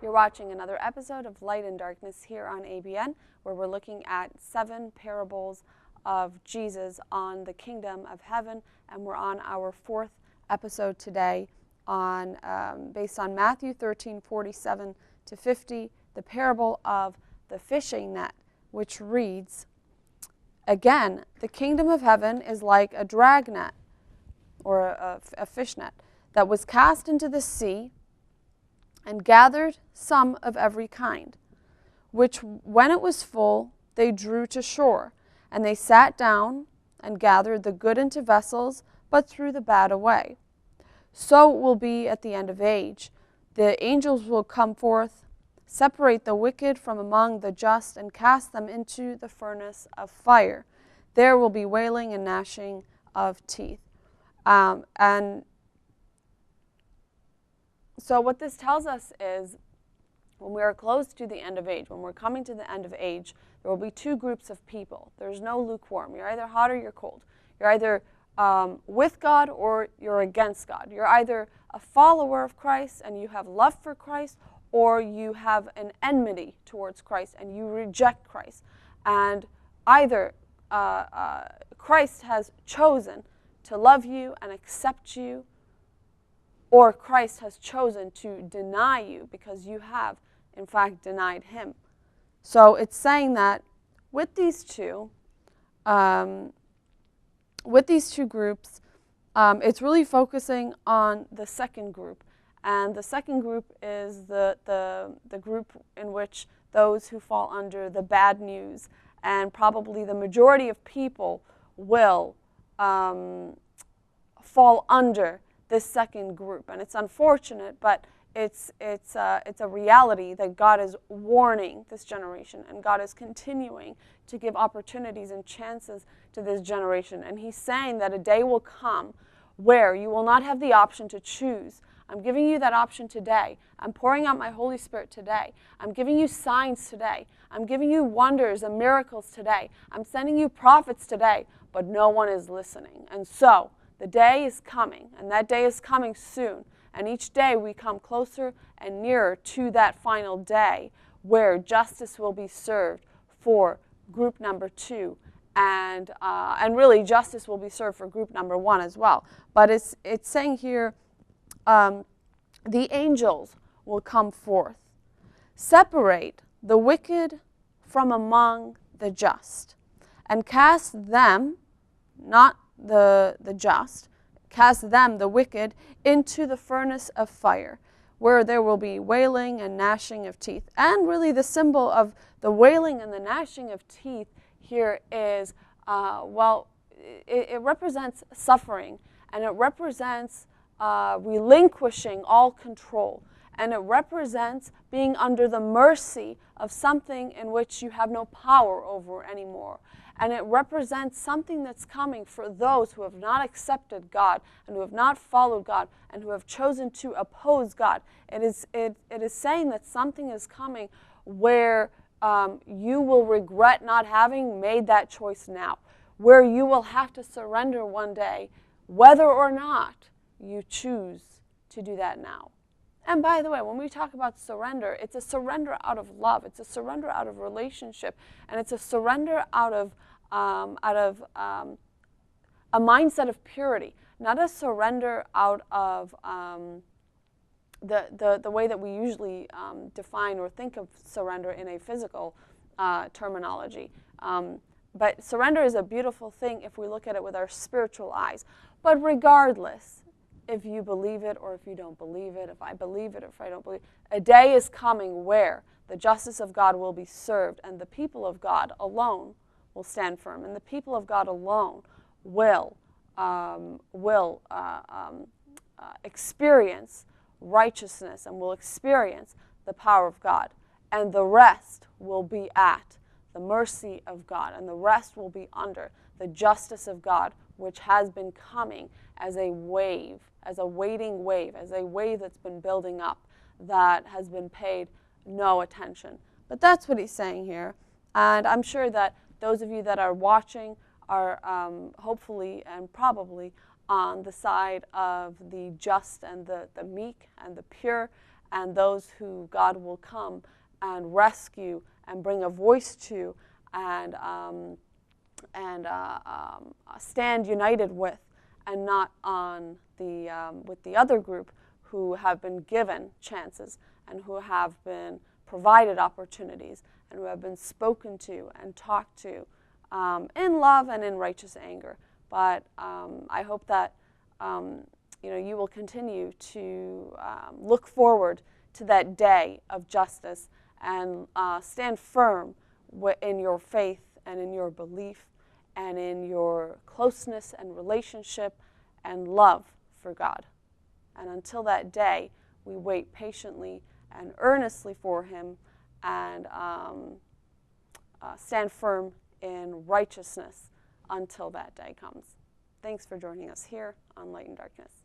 You're watching another episode of Light and Darkness here on ABN, where we're looking at 7 parables of Jesus on the kingdom of heaven, and we're on our 4th episode today on based on Matthew 13:47 to 50, the parable of the fishing net, which reads, "Again, the kingdom of heaven is like a dragnet, or a fish net, that was cast into the sea, and gathered some of every kind, which when it was full, they drew to shore, and they sat down and gathered the good into vessels, but threw the bad away. So it will be at the end of age. The angels will come forth, separate the wicked from among the just, and cast them into the furnace of fire. There will be wailing and gnashing of teeth." And so what this tells us is, when we are close to the end of age, when we're coming to the end of age, there will be 2 groups of people. There's no lukewarm. You're either hot or you're cold. You're either with God or you're against God. You're either a follower of Christ and you have love for Christ, or you have an enmity towards Christ and you reject Christ. And either Christ has chosen to love you and accept you, or Christ has chosen to deny you because you have, in fact, denied him. So it's saying that with these two groups, it's really focusing on the second group. And the second group is the group in which those who fall under the bad news, and probably the majority of people will fall under this second group. And it's unfortunate, but it's a reality that God is warning this generation, and God is continuing to give opportunities and chances to this generation. And he's saying that a day will come where you will not have the option to choose. I'm giving you that option today. I'm pouring out my Holy Spirit today. I'm giving you signs today. I'm giving you wonders and miracles today. I'm sending you prophets today, but no one is listening. And so the day is coming, and that day is coming soon. And each day we come closer and nearer to that final day where justice will be served for group number 2, and really justice will be served for group number 1 as well. But it's saying here, the angels will come forth, separate the wicked from among the just, and cast them, not the just, cast them, the wicked, into the furnace of fire, where there will be wailing and gnashing of teeth. And really the symbol of the wailing and the gnashing of teeth here is, it represents suffering, and it represents relinquishing all control, and it represents being under the mercy of something in which you have no power over anymore. And it represents something that's coming for those who have not accepted God and who have not followed God and who have chosen to oppose God. It is saying that something is coming where you will regret not having made that choice now, where you will have to surrender one day, whether or not you choose to do that now. And by the way, when we talk about surrender, it's a surrender out of love, it's a surrender out of relationship, and it's a surrender out of a mindset of purity, not a surrender out of the way that we usually define or think of surrender in a physical terminology. But surrender is a beautiful thing if we look at it with our spiritual eyes. But regardless, if you believe it or if you don't believe it, if I believe it or if I don't believe it, a day is coming where the justice of God will be served, and the people of God alone will stand firm, and the people of God alone will experience righteousness and will experience the power of God, and the rest will be at the mercy of God, and the rest will be under the justice of God, which has been coming as a wave, as a waiting wave, as a wave that's been building up, that has been paid no attention. But that's what he's saying here. And I'm sure that those of you that are watching are hopefully and probably on the side of the just and the meek and the pure and those who God will come and rescue and bring a voice to and stand united with, and not on the with the other group who have been given chances and who have been provided opportunities and who have been spoken to and talked to in love and in righteous anger. But I hope that you will continue to look forward to that day of justice and stand firm in your faith and in your belief and in your closeness and relationship and love for God. And until that day, we wait patiently and earnestly for Him and stand firm in righteousness until that day comes. Thanks for joining us here on Light and Darkness.